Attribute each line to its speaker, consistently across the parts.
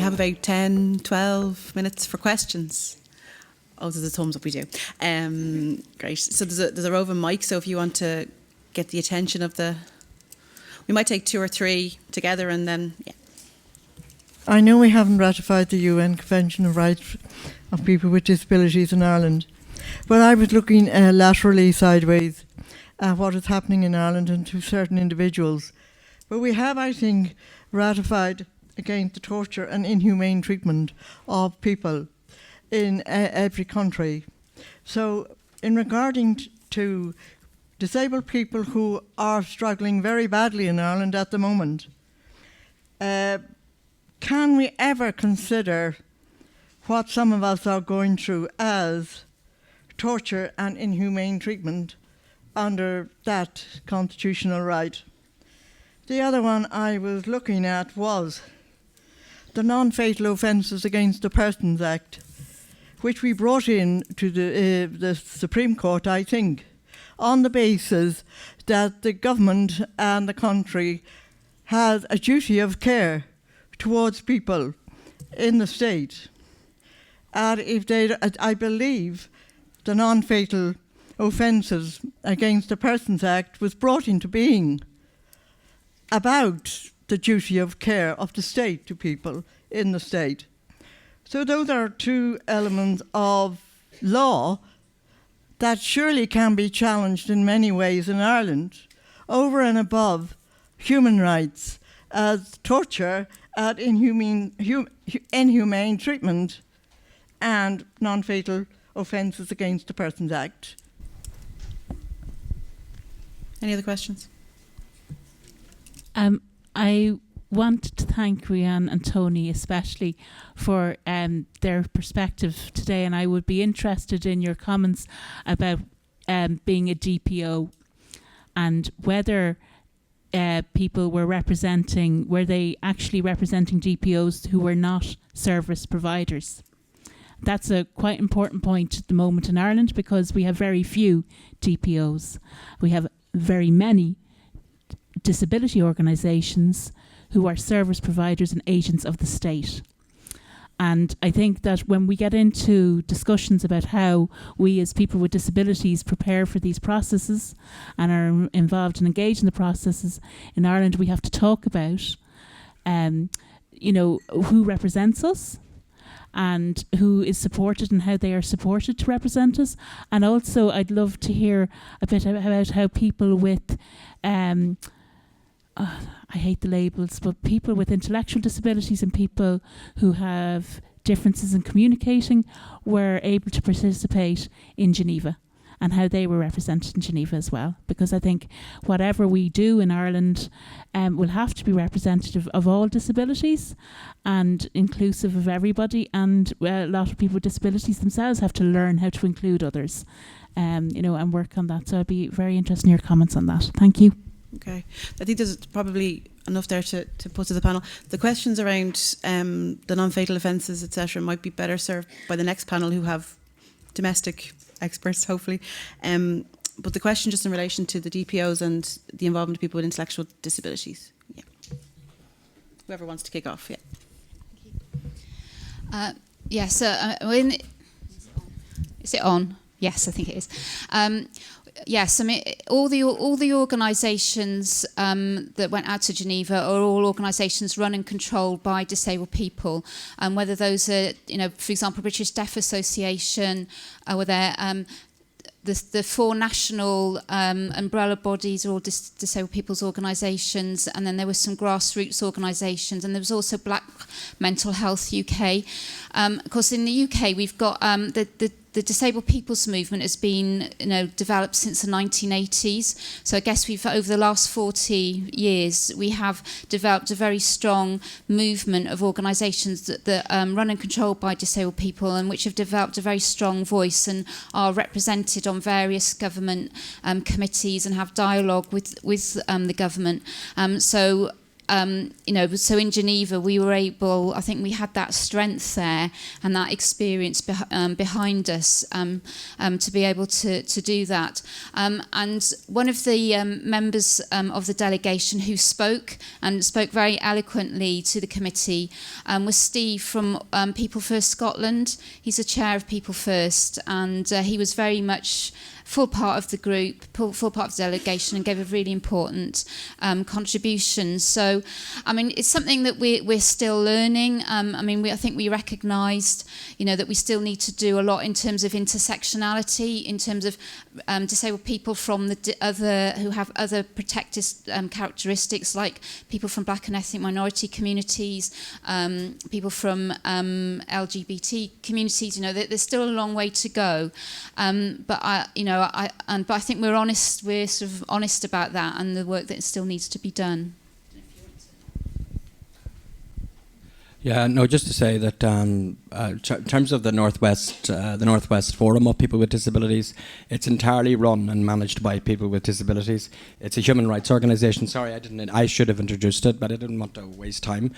Speaker 1: have about 10, 12 minutes for questions. Oh, there's a thumbs up, we do. Great. So there's a roving mic, so if you want to get the attention of the... We might take 2 or 3 together and then, yeah.
Speaker 2: I know we haven't ratified the UN Convention of Rights of People with Disabilities in Ireland, but I was looking laterally sideways at what is happening in Ireland and to certain individuals. But we have, I think, ratified against the torture and inhumane treatment of people in every country. So in regarding to disabled people who are struggling very badly in Ireland at the moment, can we ever consider what some of us are going through as torture and inhumane treatment under that constitutional right? The other one I was looking at was the Non-Fatal Offences Against the Persons Act, which we brought in to the Supreme Court, I think, on the basis that the government and the country has a duty of care towards people in the state. And if they, I believe the Non-Fatal Offences Against the Persons Act was brought into being about the duty of care of the state to people in the state. So those are 2 elements of law that surely can be challenged in many ways in Ireland, over and above human rights, as torture and inhumane treatment and Non-Fatal Offences Against the Persons Act.
Speaker 1: Any other questions?
Speaker 3: I want to thank Rhian and Tony especially for their perspective today, and I would be interested in your comments about being a DPO and whether people were they actually representing DPOs who were not service providers. That's a quite important point at the moment in Ireland because we have very few DPOs. We have very many disability organisations who are service providers and agents of the state. And I think that when we get into discussions about how we as people with disabilities prepare for these processes and are involved and engaged in the processes in Ireland, we have to talk about, who represents us and who is supported and how they are supported to represent us. And also I'd love to hear a bit about how people with I hate the labels, but people with intellectual disabilities and people who have differences in communicating were able to participate in Geneva and how they were represented in Geneva as well. Because I think whatever we do in Ireland will have to be representative of all disabilities and inclusive of everybody. And a lot of people with disabilities themselves have to learn how to include others, and work on that. So I'd be very interested in your comments on that. Thank you.
Speaker 1: Okay. I think there's probably enough there to put to the panel. The questions around the non-fatal offences, etc., might be better served by the next panel who have domestic experts, hopefully. But the question just in relation to the DPOs and the involvement of people with intellectual disabilities. Yeah. Whoever wants to kick off, yeah.
Speaker 4: Is it on? Yes, I think it is. Yes, I mean, all the organisations that went out to Geneva are all organisations run and controlled by disabled people. Whether those are, for example, British Deaf Association, were there. The 4 national umbrella bodies are all disabled people's organisations, and then there were some grassroots organisations, and there was also Black Mental Health UK. Of course, in the UK, we've got the disabled people's movement has been developed since the 1980s. So I guess we've, over the last 40 years, we have developed a very strong movement of organisations that run and controlled by disabled people, and which have developed a very strong voice and are represented on various government committees and have dialogue with the government. So so in Geneva we were able, I think we had that strength there and that experience behind us to be able to do that. And one of the members of the delegation who spoke very eloquently to the committee was Steve from People First Scotland. He's the chair of People First, and he was very much full part of the group, full part of the delegation, and gave a really important contribution. So, I mean, it's something that we're still learning. I think we recognised, that we still need to do a lot in terms of intersectionality, in terms of disabled people from who have other protected characteristics, like people from Black and ethnic minority communities, people from LGBT communities. There's still a long way to go, but I think we're sort of honest about that and the work that still needs to be done.
Speaker 5: Yeah, no, just to say that in terms of the Northwest Forum of People with Disabilities, it's entirely run and managed by people with disabilities. It's a human rights organisation. Sorry, I should have introduced it, but I didn't want to waste time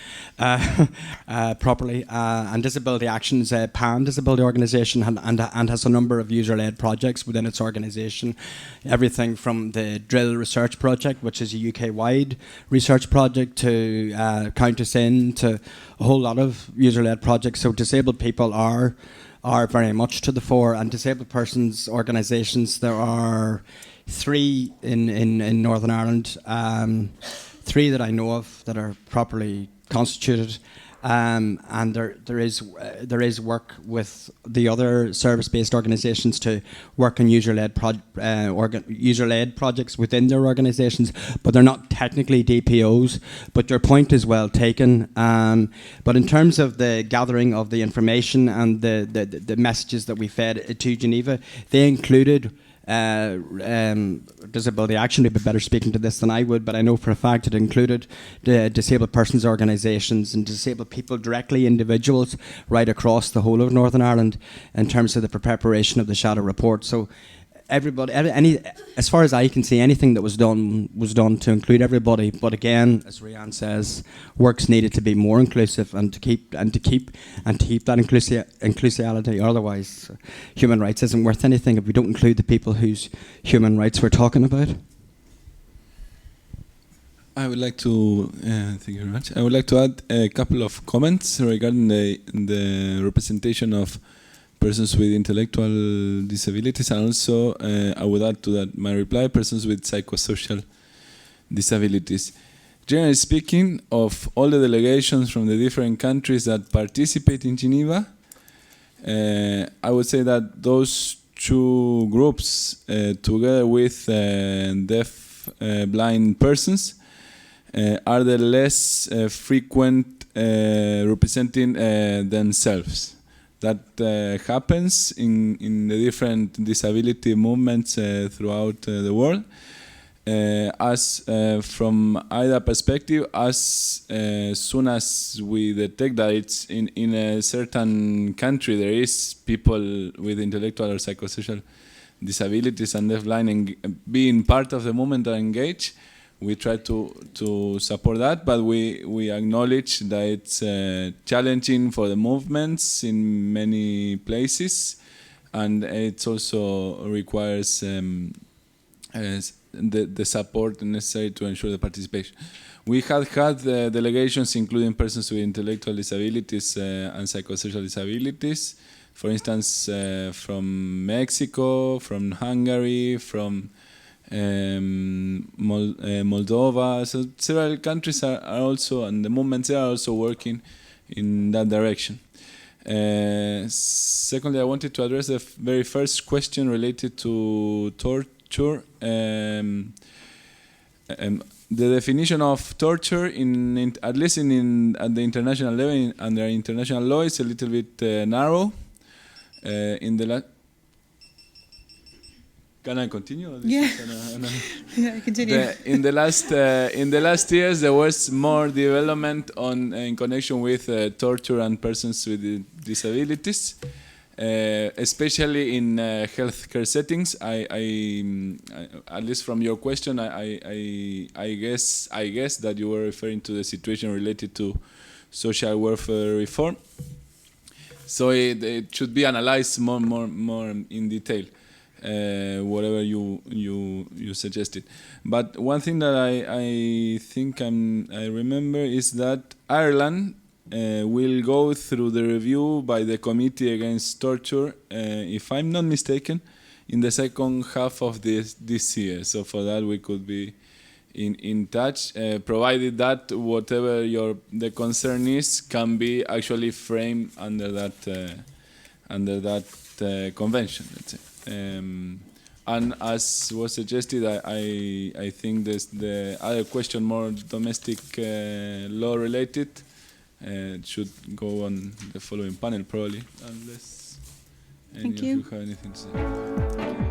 Speaker 5: properly. And Disability Action is a pan-disability organisation and has a number of user-led projects within its organisation. Everything from the Drill Research Project, which is a UK-wide research project, to Count Us In, to a whole lot of user-led projects. So disabled people are very much to the fore, and disabled persons organisations, there are 3 in Northern Ireland, 3 that I know of that are properly constituted, and there is work with the other service-based organisations to work on user-led projects within their organisations, but they're not technically DPOs. But your point is well taken. But in terms of the gathering of the information and the messages that we fed to Geneva, they included Disability Action would be better speaking to this than I would, but I know for a fact it included the disabled persons organisations and disabled people directly, individuals right across the whole of Northern Ireland in terms of the preparation of the shadow report. So everybody, as far as I can see, anything that was done to include everybody. But again, as Rhian says, work's needed to be more inclusive and to keep that inclusivity. Otherwise, human rights isn't worth anything if we don't include the people whose human rights we're talking about.
Speaker 6: I would like to thank you very much. I would like to add a couple of comments regarding the representation of persons with intellectual disabilities, and also I would add to that my reply, persons with psychosocial disabilities. Generally speaking, of all the delegations from the different countries that participate in Geneva, I would say that those 2 groups, together with deaf blind persons, are the less frequent representing themselves. That happens in the different disability movements throughout the world. As from either perspective, as soon as we detect that it's in a certain country there is people with intellectual or psychosocial disabilities and deafblind and being part of the movement or engage, we try to support that, but we acknowledge that it's challenging for the movements in many places, and it also requires the support necessary to ensure the participation. We had delegations including persons with intellectual disabilities and psychosocial disabilities, for instance, from Mexico, from Hungary, from Moldova. So several countries are also, and the movements are also working in that direction. Secondly, I wanted to address the very first question related to torture. The definition of torture, at least at the international level, under international law, is a little bit narrow. Can I continue?
Speaker 1: Yeah. Yeah, continue.
Speaker 6: In the last years, there was more development in connection with torture and persons with disabilities. especially in healthcare settings. At least from your question, I guess that you were referring to the situation related to social welfare reform. So it should be analyzed more in detail, whatever you suggested. But one thing that I think I remember is that Ireland will go through the review by the Committee Against Torture, if I'm not mistaken, in the second half of this year. So for that we could be in touch, provided that whatever the concern is can be actually framed under that convention, let's say. And as was suggested, I think the other question, more domestic law related, should go on the following panel probably, unless any of you have anything to say.